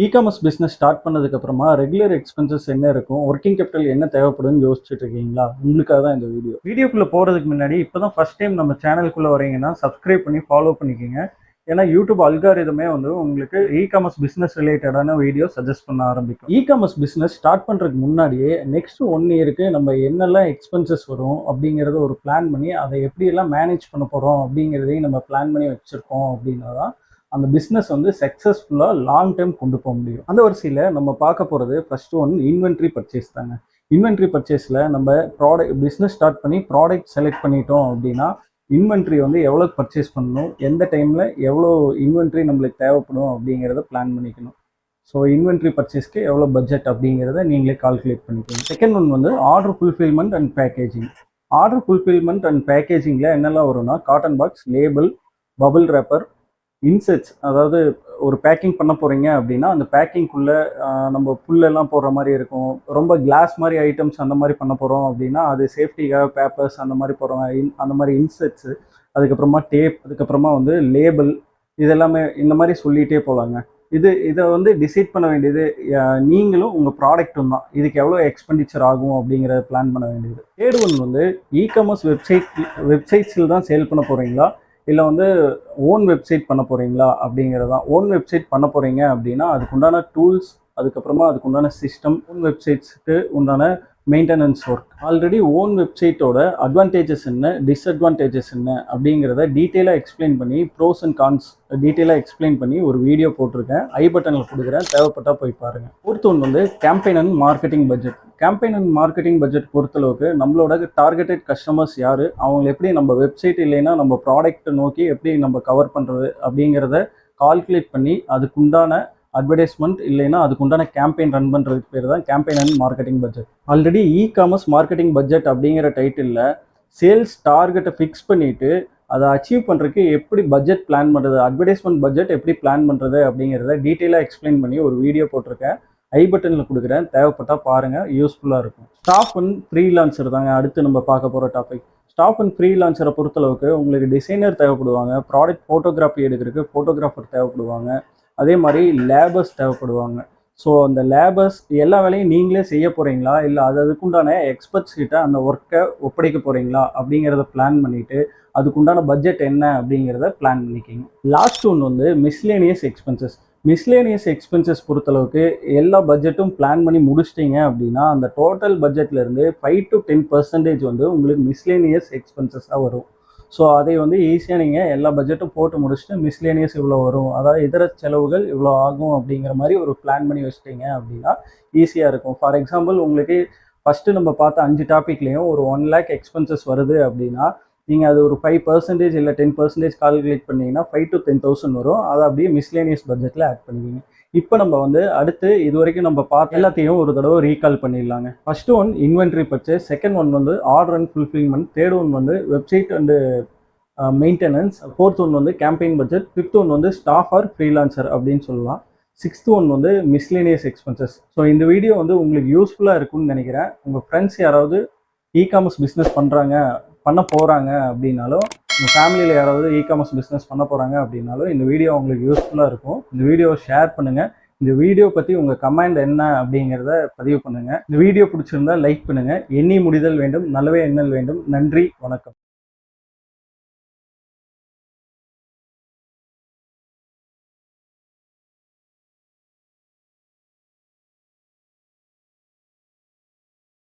E-commerce business start பண்ணதுக்கப்புறமா regular expenses என்ன இருக்கும், ஒர்க்கிங் கேபிட்டல் என்ன தேவைப்படும்னு யோசிச்சுட்டு இருக்கீங்களா? உங்களுக்காக தான் இந்த வீடியோ. வீடியோக்குள்ளே போகிறதுக்கு முன்னாடி இப்போ தான் ஃபஸ்ட் டைம் நம்ம சேனலுக்குள்ளே வரீங்கன்னா சப்ஸ்கிரைப் பண்ணி ஃபாலோ பண்ணிக்கோங்க. ஏன்னா யூடியூப் அல்காரிதமே வந்து உங்களுக்கு இ-காமர்ஸ் பிஸ்னஸ் ரிலேட்டடான வீடியோ சஜஸ்ட் பண்ண ஆரம்பிக்கும். இ-காமர்ஸ் பிஸ்னஸ் ஸ்டார்ட் பண்ணுறதுக்கு முன்னாடியே நெக்ஸ்ட் 1 இயருக்கு நம்ம என்னெல்லாம் எக்ஸ்பென்சஸ் வரும் அப்படிங்கிறத ஒரு பிளான் பண்ணி அதை எப்படியெல்லாம் மேனேஜ் பண்ண போகிறோம் அப்படிங்கிறதையும் நம்ம பிளான் பண்ணி வச்சுருக்கோம் அப்படின்னா தான் அந்த பிஸ்னஸ் வந்து சக்ஸஸ்ஃபுல்லாக லாங் டைம் கொண்டு போக முடியும். அந்த வரிசையில் நம்ம பார்க்க போகிறது ஃபர்ஸ்ட் ஒன் இன்வென்ட்ரி பர்ச்சேஸ் தாங்க. இன்வென்ட்ரி பர்ச்சேஸில் நம்ம பிஸ்னஸ் ஸ்டார்ட் பண்ணி ப்ராடக்ட் செலக்ட் பண்ணிட்டோம் அப்படின்னா இன்வென்ட்ரி வந்து எவ்வளோ பர்ச்சேஸ் பண்ணணும், எந்த டைமில் எவ்வளோ இன்வென்ட்ரி நம்மளுக்கு தேவைப்படும் அப்படிங்கிறத பிளான் பண்ணிக்கணும். ஸோ இன்வென்ட்ரி பர்ச்சேஸ்க்கு எவ்வளோ பட்ஜெட் அப்படிங்கிறத நீங்களே கால்குலேட் பண்ணிக்கணும். செகண்ட் ஒன் வந்து order fulfilment and packaging. Order fulfilment and பேக்கேஜிங்கில் என்னெல்லாம் வரும்னா carton box, label, bubble wrapper, inserts. அதாவது ஒரு பேக்கிங் பண்ண போகிறீங்க அப்படின்னா அந்த பேக்கிங்குள்ளே நம்ம புல்லெல்லாம் போடுற மாதிரி இருக்கும். ரொம்ப கிளாஸ் மாதிரி ஐட்டம்ஸ் அந்த மாதிரி பண்ண போகிறோம் அப்படின்னா அது சேஃப்டிக்காக பேப்பர்ஸ் அந்த மாதிரி போகிறோம். அந்த மாதிரி இன்செட்ஸு, அதுக்கப்புறமா டேப், அதுக்கப்புறமா வந்து லேபிள், இதெல்லாமே இந்த மாதிரி சொல்லிகிட்டே போகலாங்க. இதை வந்து டிசைட் பண்ண வேண்டியது நீங்களும் உங்கள் ப்ராடக்ட்டும் தான். இதுக்கு எவ்வளோ எக்ஸ்பெண்டிச்சர் ஆகும் அப்படிங்கிறத பிளான் பண்ண வேண்டியது. தேர்ட் ஒன் வந்து இ-காமர்ஸ் வெப்சைட்ஸில் தான் சேல் பண்ண போகிறீங்களா, இல்லை வந்து ஓன் வெப்சைட் பண்ண போகிறீங்களா அப்படிங்கிறது தான். ஓன் வெப்சைட் பண்ண போகிறீங்க அப்படின்னா அதுக்குண்டான டூல்ஸ், அதுக்கப்புறமா அதுக்குண்டான சிஸ்டம், ஓன் வெப்சைட்ஸுக்கு உண்டான மெயின்டெனன்ஸ் ஒர்க். ஆல்ரெடி ஓன் வெப்சைட்டோட அட்வான்டேஜஸ் என்ன, டிஸ்அட்வான்டேஜஸ் என்ன அப்படிங்கிறத டீட்டெயிலாக எக்ஸ்பிளைன் பண்ணி, ப்ரோஸ் அண்ட் கான்ஸ் டீட்டெயிலாக எக்ஸ்பிளைன் பண்ணி ஒரு வீடியோ போட்டிருக்கேன். ஐ பட்டனில் கொடுக்குறேன், தேவைப்பட்டால் போய் பாருங்கள். ஃபோர்த் ஒன் வந்து campaign and marketing budget. Campaign and marketing budget பொறுத்தளவுக்கு நம்மளோட டார்கெட்டட் கஸ்டமர்ஸ் யார், அவங்க எப்படி நம்ம வெப்சைட் இல்லைன்னா நம்ம ப்ராடக்ட்டை நோக்கி எப்படி நம்ம கவர் பண்ணுறது அப்படிங்கிறத கால்குலேட் பண்ணி அதுக்குண்டான அட்வர்டைஸ்மெண்ட் இல்லைன்னா அதுக்குண்டான கேம்பெயின் ரன் பண்ணுறதுக்கு பேர் தான் campaign and marketing budget. Already e-commerce marketing budget அப்படிங்கிற டைட்டிலில் சேல்ஸ் டார்கெட்டை ஃபிக்ஸ் பண்ணிவிட்டு அதை அச்சீவ் பண்ணுறதுக்கு எப்படி பட்ஜெட் பிளான் பண்ணுறது, அட்வர்டைஸ்மெண்ட் பட்ஜெட் எப்படி பிளான் பண்ணுறது அப்படிங்கிறத டீட்டெயிலாக எக்ஸ்பிளைன் பண்ணி ஒரு வீடியோ போட்டிருக்கேன். ஐ பட்டனில் கொடுக்குறேன், தேவைப்பட்டால் பாருங்கள், யூஸ்ஃபுல்லாக இருக்கும். ஸ்டாஃப் அண்ட் ஃப்ரீலான்சர் தாங்க அடுத்து நம்ம பார்க்க போகிற டாபிக். ஸ்டாஃப் அண்ட் ஃப்ரீலான்சரை பொறுத்தளவுக்கு உங்களுக்கு டிசைனர் தேவைப்படுவாங்க, ப்ராடக்ட் ஃபோட்டோகிராஃபி எடுக்கிறதுக்கு ஃபோட்டோகிராஃபர் தேவைப்படுவாங்க, அதே மாதிரி லேபர்ஸ் தேவைப்படுவாங்க. ஸோ அந்த லேபர்ஸ் எல்லா வேலையும் நீங்களே செய்ய போகிறீங்களா, இல்லை அதுக்குண்டான எக்ஸ்பர்ட்ஸ் கிட்ட அந்த ஒர்க்கை ஒப்படைக்க போகிறீங்களா அப்படிங்கிறத பிளான் பண்ணிவிட்டு அதுக்குண்டான பட்ஜெட் என்ன அப்படிங்கிறத பிளான் பண்ணிக்கிங்க. லாஸ்ட் ஒன்று வந்து மிஸ்லேனியஸ் எக்ஸ்பென்சஸ். மிஸ்லேனியஸ் எக்ஸ்பென்சஸ் பொறுத்தளவுக்கு எல்லா பட்ஜெட்டும் பிளான் பண்ணி முடிச்சிட்டிங்க அப்படின்னா அந்த டோட்டல் பட்ஜெட்லேருந்து 5 to 10% வந்து உங்களுக்கு மிஸ்லேனியஸ் எக்ஸ்பென்சஸாக வரும். ஸோ அதை வந்து ஈஸியாக நீங்கள் எல்லா பட்ஜெட்டும் போட்டு முடிச்சுட்டு மிஸ்லேனியஸ் இவ்வளோ வரும், அதாவது இதர செலவுகள் இவ்வளோ ஆகும் அப்படிங்கிற மாதிரி ஒரு பிளான் பண்ணி வச்சிட்டிங்க அப்படின்னா ஈஸியாக இருக்கும். ஃபார் எக்ஸாம்பிள் உங்களுக்கு ஃபஸ்ட்டு நம்ம பார்த்த 5 டாப்பிக்லேயும் ஒரு 1 lakh எக்ஸ்பென்சஸ் வருது அப்படின்னா நீங்கள் அது ஒரு 5% இல்லை 10% கால்குலேட் பண்ணிங்கன்னா 5 to 10,000 வரும். அதை அப்படியே மிஸ்லேனியஸ் பட்ஜெட்டில் ஆட் பண்ணிக்கிங்க. இப்போ நம்ம வந்து அடுத்து இது வரைக்கும் நம்ம பார்த்து எல்லாத்தையும் ஒரு தடவை ரீகால் பண்ணிடலாங்க. First one inventory purchase, second one வந்து order and fulfilment, third one வந்து website and maintenance, fourth one வந்து கேம்பெயின் பட்ஜெட், ஃபிஃப்த் ஒன் வந்து ஸ்டாஃப் ஆர் ஃப்ரீலான்சர் அப்படின்னு சொல்லலாம், சிக்ஸ்த் ஒன் வந்து மிஸ்லேனியஸ் எக்ஸ்பென்சஸ். ஸோ இந்த வீடியோ வந்து உங்களுக்கு யூஸ்ஃபுல்லாக இருக்கும்னு நினைக்கிறேன். உங்கள் ஃப்ரெண்ட்ஸ் யாராவது இ-காமர்ஸ் பிஸ்னஸ் பண்ண போகிறாங்க அப்படின்னாலும், உங்கள் ஃபேமிலியில் யாராவது இ-காமர்ஸ் பிஸ்னஸ் பண்ண போகிறாங்க அப்படின்னாலும் இந்த வீடியோ உங்களுக்கு யூஸ்ஃபுல்லாக இருக்கும். இந்த வீடியோவை ஷேர் பண்ணுங்கள். இந்த வீடியோ பற்றி உங்கள் கமெண்ட் என்ன அப்படிங்கிறத பதிவு பண்ணுங்கள். இந்த வீடியோ பிடிச்சிருந்தா லைக் பண்ணுங்கள். எண்ணி முடிதல் வேண்டும், நல்லவே எண்ணல் வேண்டும். நன்றி, வணக்கம்.